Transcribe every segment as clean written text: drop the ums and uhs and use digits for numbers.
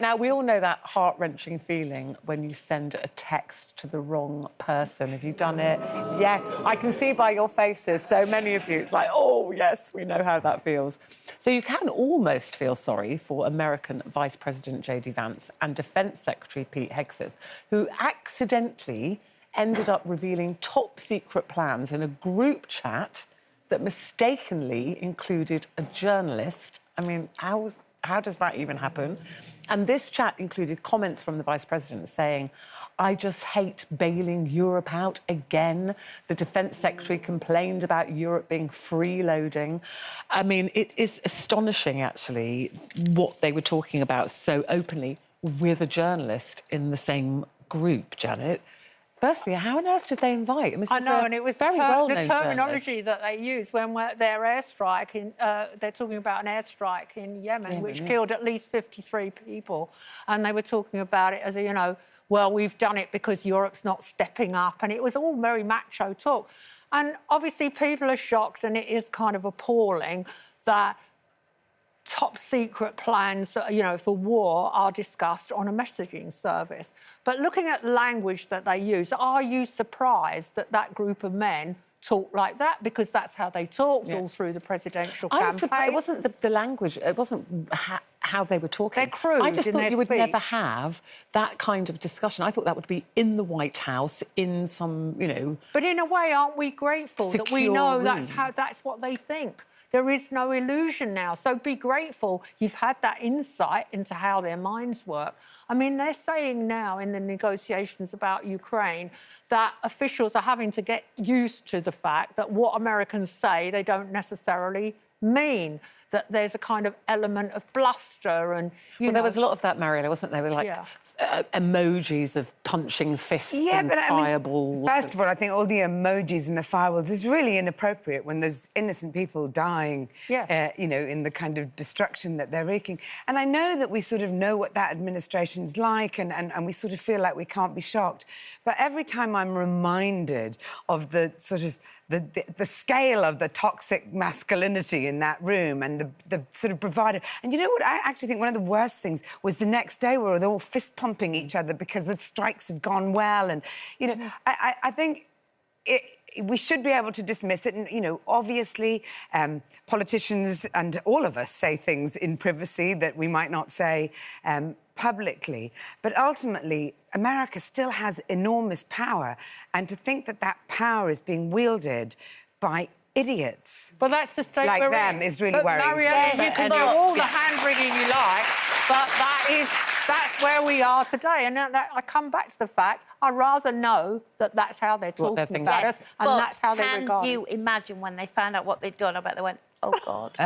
Now, we all know that heart-wrenching feeling when you send a text to the wrong person. Have you done it? Yes. I can see by your faces, so many of you, it's like, oh, yes, we know how that feels. So you can almost feel sorry for American Vice President J.D. Vance and Defence Secretary Pete Hegseth, who accidentally ended up revealing top-secret plans in a group chat that mistakenly included a journalist. I mean, how does that even happen? And this chat included comments from the Vice President saying, I just hate bailing Europe out again. The Defence Secretary complained about Europe being freeloading. I mean, it is astonishing, actually, what they were talking about so openly with a journalist in the same group, Janet. Firstly, how on earth did they invite? I know, and it was very the terminology that they used when their airstrike they're talking about an airstrike in Yemen, which killed at least 53 people, and they were talking about it as a, you know, well, we've done it because Europe's not stepping up, and it was all very macho talk. And obviously people are shocked, and it is kind of appalling that top-secret plans, you know, for war are discussed on a messaging service. But looking at language that they use, are you surprised that that group of men talk like that? Because that's how they talked all through the presidential campaign. I was surprised. It wasn't the language, it wasn't how they were talking. They're crude. I just thought you would speech. never have that kind of discussion. I thought that would be in the White House, in some, you know... But in a way, aren't we grateful that we know that's what they think? There is no illusion now. So be grateful you've had that insight into how their minds work. I mean, they're saying now in the negotiations about Ukraine that officials are having to get used to the fact that what Americans say they don't necessarily mean, that there's a kind of element of bluster and, you know... there was a lot of that, Mariella, wasn't there? With, like, emojis of punching fists and fireballs. I mean, first of all, I think all the emojis and the fireballs is really inappropriate when there's innocent people dying, you know, in the kind of destruction that they're wreaking. And I know that we sort of know what that administration's like and we sort of feel like we can't be shocked. But every time I'm reminded of the sort of the scale of the toxic masculinity in that room and the sort of bravado. And you know what? I actually think one of the worst things was the next day where they were all fist-pumping each other because the strikes had gone well. And, you know, I think we should be able to dismiss it. And, you know, obviously, politicians and all of us say things in privacy that we might not say publicly. But ultimately, America still has enormous power. And to think that that power is being wielded by idiots that's the state like we're them in. is really worrying. Mariella, you can do all the hand-wringing you like, but that's where we are today. And I come back to the fact I'd rather know that that's how they're talking about us and that's how they regard us. Can you imagine when they found out what they'd done? I bet they went, oh, God.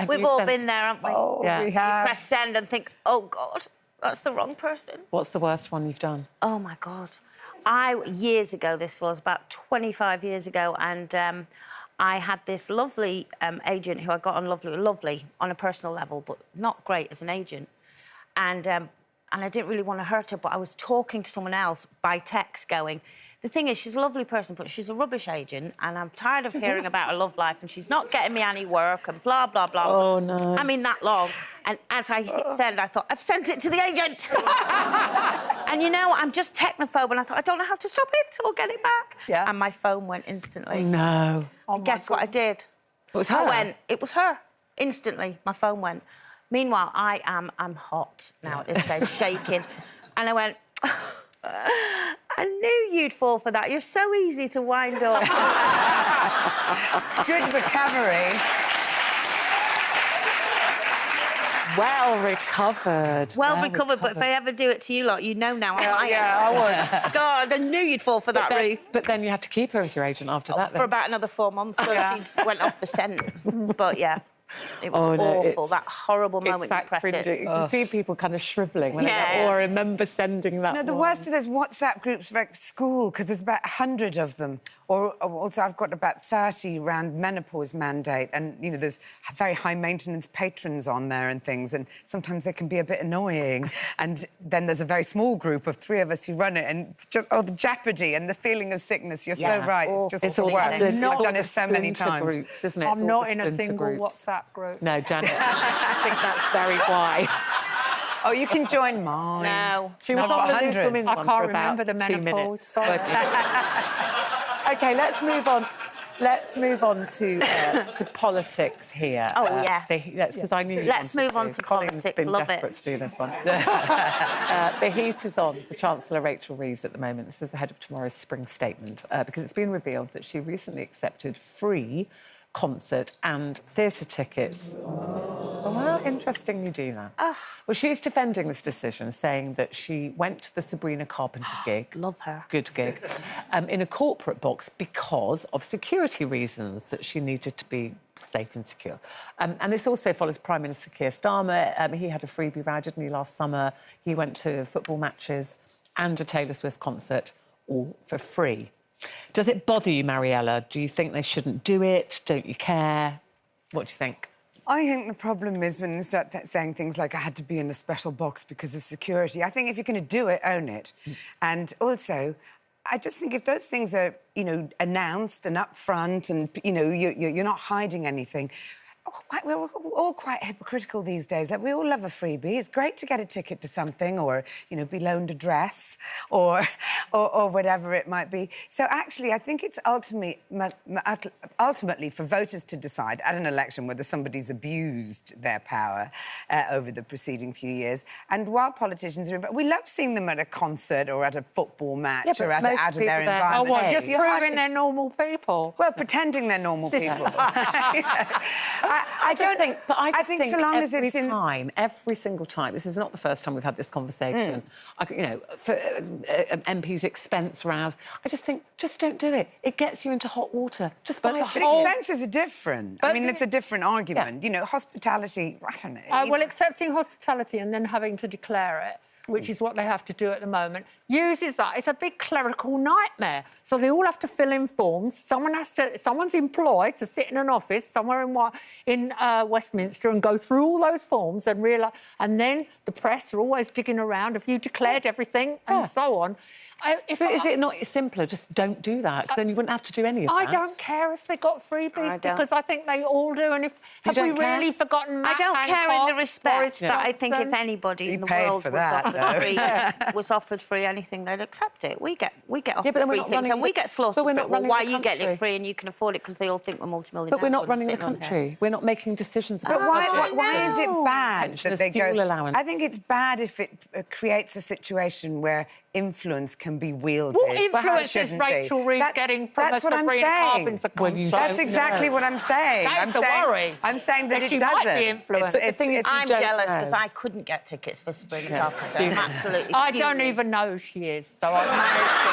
We've all been there, haven't we? Oh, we have. You press send and think, oh, God, that's the wrong person. What's the worst one you've done? Oh, my God. Years ago, this was about 25 years ago, and I had this lovely agent who I got on lovely on a personal level, but not great as an agent. And I didn't really want to hurt her, but I was talking to someone else by text going, the thing is, she's a lovely person, but she's a rubbish agent, and I'm tired of hearing about her love life, and she's not getting me any work, and blah, blah, blah. Oh, no. I mean, that long. And as I hit send, I thought, I've sent it to the agent. And, you know, I'm just technophobe, and I thought, I don't know how to stop it or get it back. Yeah. And my phone went instantly. Oh, no. And guess what I did? It was her? It was her. Instantly, my phone went. Meanwhile, I'm hot now at this stage, shaking. And I went... I knew you'd fall for that. You're so easy to wind up. Good recovery. Well recovered. Well recovered, but if I ever do it to you lot, you know now I'm lying. Yeah, I would. God, I knew you'd fall for that, Ruth. But then you had to keep her as your agent after that, then. For about another 4 months, so she went off the scent. But, yeah. It was awful, that horrible moment you pressed it. You can see people kind of shrivelling when they go, oh, I remember sending that No, the worst of those WhatsApp groups for school, because there's about 100 of them. Or also, I've got about 30 around menopause mandate, and, you know, there's very high-maintenance patrons on there and things, and sometimes they can be a bit annoying. And then there's a very small group of 3 of us who run it, and just, the jeopardy and the feeling of sickness. You're so right. It's all worse. I've done it so many times. Groups, isn't it? I'm not in a single WhatsApp group. No, Janet, I think that's very wise. Oh, you can join mine. No. She was No, on the hundreds. Liz Women's I one can't for about remember the 2 menopause. minutes. Sorry. OK, let's move on. Let's move on to politics here. Oh, yes. Because I knew you Let's wanted move on to Colin's politics. been Love desperate it. to do this one. The heat is on for Chancellor Rachel Reeves at the moment. This is ahead of tomorrow's spring statement, because it's been revealed that she recently accepted free concert and theatre tickets. Well, interesting you do that. Well, she's defending this decision, saying that she went to the Sabrina Carpenter gig. Love her. Good gig. In a corporate box because of security reasons, that she needed to be safe and secure. And this also follows Prime Minister Keir Starmer. He had a freebie ride, didn't he, last summer? He went to football matches and a Taylor Swift concert, all for free. Does it bother you, Mariella? Do you think they shouldn't do it? Don't you care? What do you think? I think the problem is when they start saying things like, I had to be in a special box because of security. I think if you're going to do it, own it. And also, I just think if those things are, you know, announced and upfront and, you know, you're not hiding anything, we're all quite hypocritical these days. Like, we all love a freebie. It's great to get a ticket to something or, you know, be loaned a dress or whatever it might be. So, actually, I think it's ultimately for voters to decide at an election whether somebody's abused their power over the preceding few years. And while politicians are... We love seeing them at a concert or at a football match or out of their environment. Oh, what, just proving they're normal people? Well, pretending they're normal people. I don't think, but I think so long as it's every single time. This is not the first time we've had this conversation. You know, for MPs' expense rows, I just think, just don't do it. It gets you into hot water. Just buy it. Expenses are different. I mean, it's a different argument. You know, hospitality. I don't know. Well, accepting hospitality and then having to declare it, which is what they have to do at the moment, uses that. It's a big clerical nightmare. So they all have to fill in forms. Someone's employed to sit in an office somewhere in Westminster and go through all those forms and realise. And then the press are always digging around. Have you declared everything and so on? Is it not simpler? Just don't do that, because then you wouldn't have to do any of that. I don't care if they got freebies, because I think they all do. And have we really forgotten Matt I don't care in the respect that I think if Johnson? anybody in the paid world for that, was offered free anything, they'd accept it. We get offered but we're free not things and we get slaughtered for it. Well, why are you getting country. it free and you can afford it because they all think we're multimillionaires? But we're not running the country. We're not making decisions about why is it bad that they go... fuel allowance. I think it's bad if it creates a situation where influence can be wielded. What influence is Rachel Reeves getting from a Sabrina Carpenter concert? That's exactly what I'm saying. That's the worry. I'm saying that she it might doesn't. be influenced. The thing is, I'm jealous because I couldn't get tickets for Sabrina Carpenter. I'm absolutely I don't even know who she is, so I've managed to...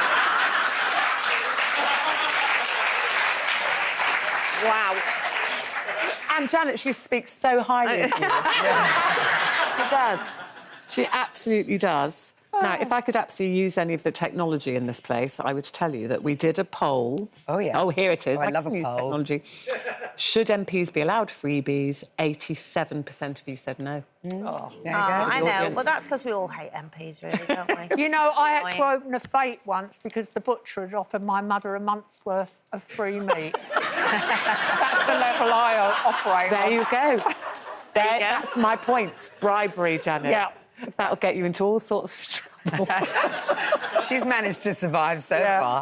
Wow. And Janet, she speaks so highly of you. She does. She absolutely does. Now, if I could absolutely use any of the technology in this place, I would tell you that we did a poll. Oh, yeah. Oh, here it is. Oh, I love a use poll. technology. Should MPs be allowed freebies? 87% of you said no. There you go. I know. Well, that's because we all hate MPs, really, don't we? You know, I had to open a fate once because the butcher had offered my mother a month's worth of free meat. That's the level I operate There on. you go. That's my point. Bribery, Janet. Yeah. That'll get you into all sorts of trouble. She's managed to survive so far.